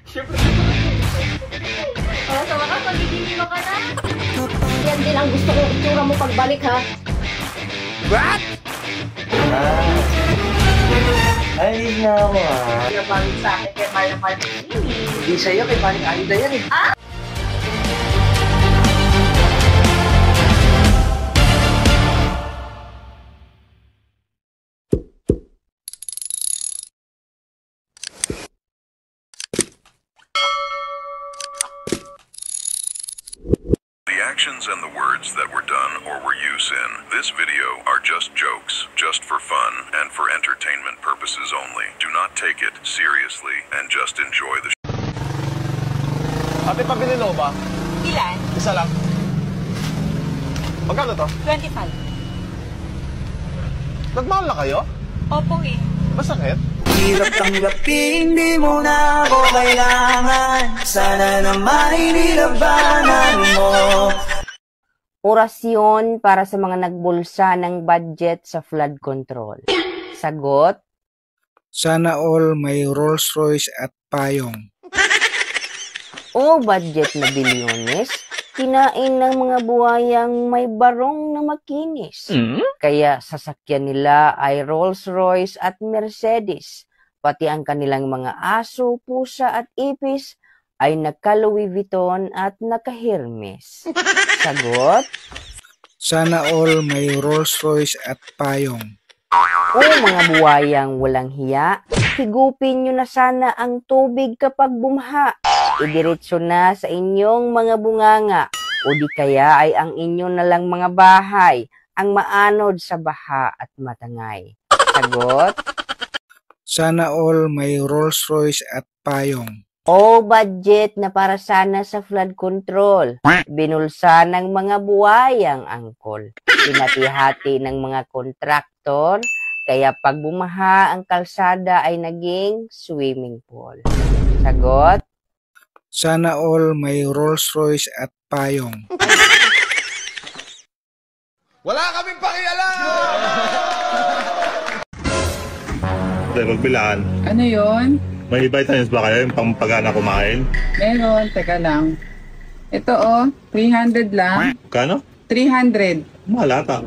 Siyempre. Oh, sa wakas, magiging ka na. Yan din ang gusto kong itsura mo pagbalik, ha? What? Ay, na ako Pinabalik sa akin kay Mahal na Mahal. Hindi sa'yo, kay Paring Aida yan eh. The actions and the words that were done or were used in this video are just jokes, just for fun and for entertainment purposes only. Do not take it seriously and just enjoy the show. Ate, pabili mo ba? Ilan? Isa lang. Magkano to? 25. Nagmahal na kayo? Opo eh. Masakit? Hirap tanggapin, di mo na ako kailangan. Sana naman inilabanan mo. Orasyon para sa mga nagbulsa ng budget sa flood control. Sagot? Sana all may Rolls Royce at payong. O budget na bilyones, kinain ng mga buhayang may barong na makinis. Kaya sasakyan nila ay Rolls Royce at Mercedes. Pati ang kanilang mga aso, pusa at ipis ay naka-Louis Vuitton at naka-Hermes. Sagot? Sana all may Rolls Royce at payong. O mga buhayang walang hiya, higupin nyo na sana ang tubig kapag bumha. Idiretso na sa inyong mga bunganga. O di kaya ay ang inyo na lang mga bahay ang maanod sa baha at matangay. Sagot? Sana all may Rolls Royce at payong. O budget na para sana sa flood control. Binulsa ng mga buhayang angkol. Pinati-hati ng mga kontraktor. Kaya pag bumaha ang kalsada ay naging swimming pool. Sagot? Sana all may Rolls Royce at payong. Wala kaming pakialam! Magbilaan. Ano yon? May vitamins ba kayo yung pampagana kumain? Meron, teka lang. Ito oh, 300 lang. Kano? 300. Mahal ata.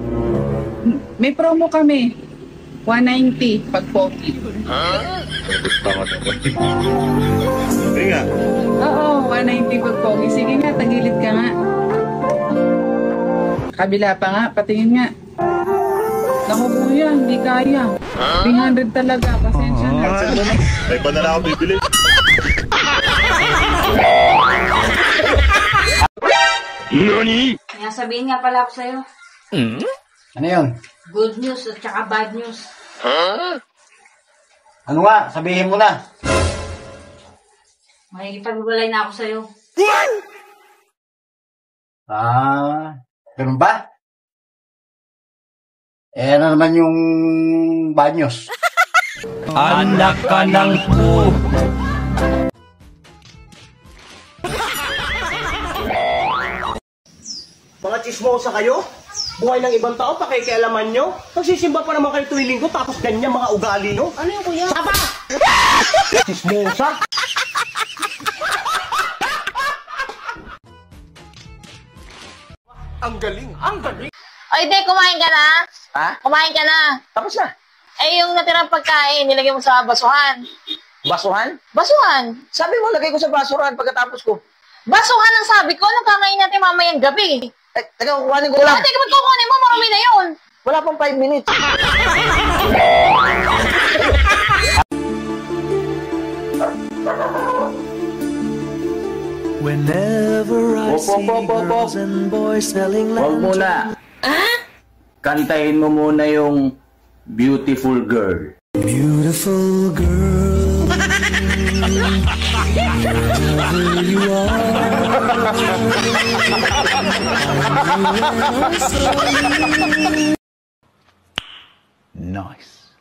May promo kami. 190 pag pogi. Gusto ko naman. Sige nga. Oo, 190 pag pogi. Sige nga, tagilid ka nga. Kabila pa nga, patingin nga. Naku kuya, hindi kaya. 300 talaga, pasensya na. May iba na lang ako bibili. Nani? Kaya sabihin nga pala ako sa'yo. Ano yun? Good news at saka bad news. Ano nga? Sabihin mo na. Makikipagwalay na ako sa'yo. Ganun ba? Ano naman yung banyos? Anak ka ng po! Mga chismosa kayo? Buhay ng ibang tao, pakikialaman nyo? Nagsisimba pa naman kayo tuwing linggo, tapos ganyan mga ugali nyo? Ano yung kuya? Saba! Chismosa? Ang galing! Ang galing! Oy, de, kumain ka na? Ha? Kumain ka na? Tapos na. Eh, yung natirang pagkain, nilagay mo sa basuhan. Basuhan? Basuhan? Sabi mo, lagay ko sa basuran pagkatapos ko. Basuhan ang sabi ko, nagkakain natin mamayang gabi. Teka, kukuhanin ko lang. Ate, kapag kukunin mo, marami na yun. Wala pang 5 minutes. Whenever I see girls and boys selling Huwag muna. Kantahin mo muna yung Beautiful Girl. Beautiful girl, wherever you are. Nice.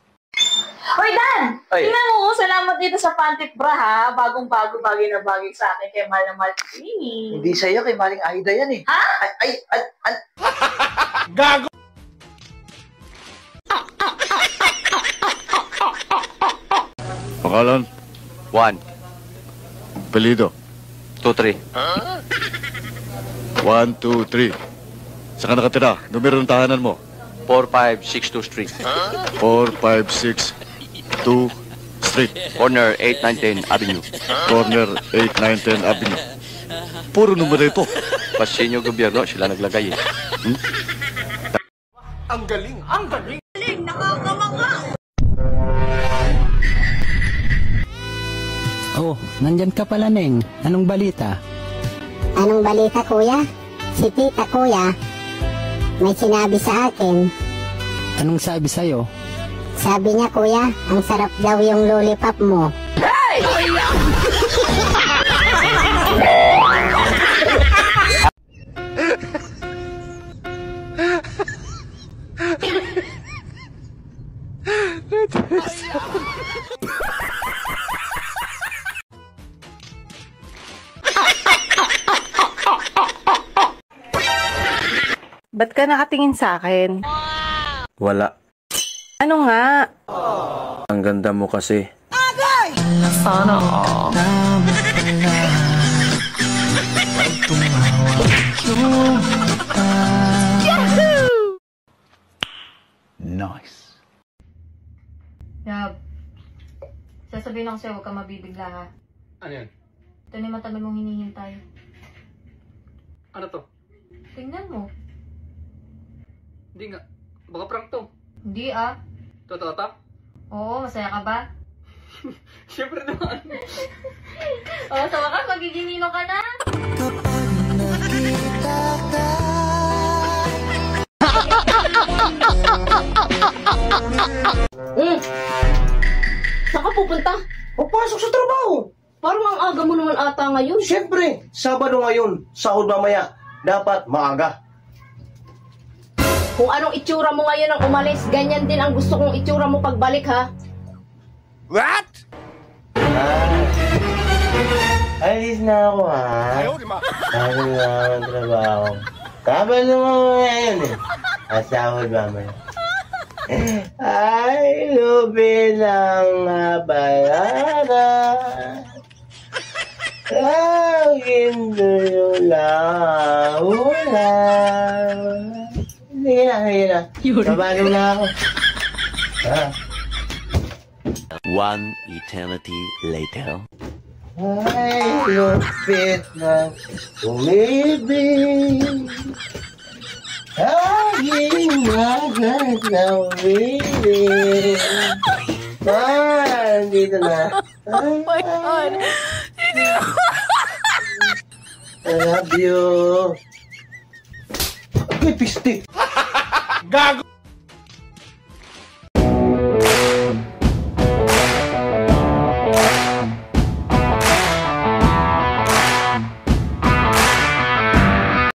Hoy, Dan! Ay. Tingnan mo, salamat dito sa pantit bra, ha? Bagong-bago, bagay na bagay sa akin kay Mahal na Mahal. Hindi sa'yo, kay Maring Aida yan eh. Ha? Gago! Pangalan? Juan. Apelido. 2-3. 1, 2, 3. Saan ka nakatira? Numero ng tahanan mo. 4562 Street. 4562 Street. Corner 8910 Avenue. Corner 8910 Avenue. Puro numero ito. Pasinyo gobyerno, sila naglagay eh. Ang galing! Ang galing! Oh, nandyan ka pala, Neng. Anong balita? Anong balita, kuya? Si tita, kuya, may sinabi sa akin. Anong sabi sa'yo? Sabi niya, kuya, ang sarap daw yung lollipop mo. Hey! Ba't ka nakatingin sa akin? Wala. Ano nga? Ang ganda mo kasi. Sana Nice. Yab, sasabihin ako sa'yo, huwag ka mabibigla ha. Ano yan? Ito na yung matagal mong hinihintay. Ano to? Tingnan mo. Hindi nga. Baka prank to. Hindi ah. Totoo to? Oo, masaya ka ba? Siyempre naman. Oo, sa wakas, magiging ninong ka na. Saan ka pupunta? Papasok sa trabaho. Parang ang aga mo naman ata ngayon. Siyempre, Sabado ngayon, sahod mamaya. Dapat maaga. Kung anong itsura mo ngayon ang umalis, ganyan din ang gusto kong itsura mo pagbalik ha. What? Alis na ako ha. Ayaw na ang trabaho. Sabado mo ngayon eh. Sahod mamaya. Ay, lubi lang bayaran. Laging dulula. Sige na. Sabado na ako. One eternity later. Ay, lupit na umibig. Laging magat na umibig. Dito na. Oh my God. I love you. May piste. Gago!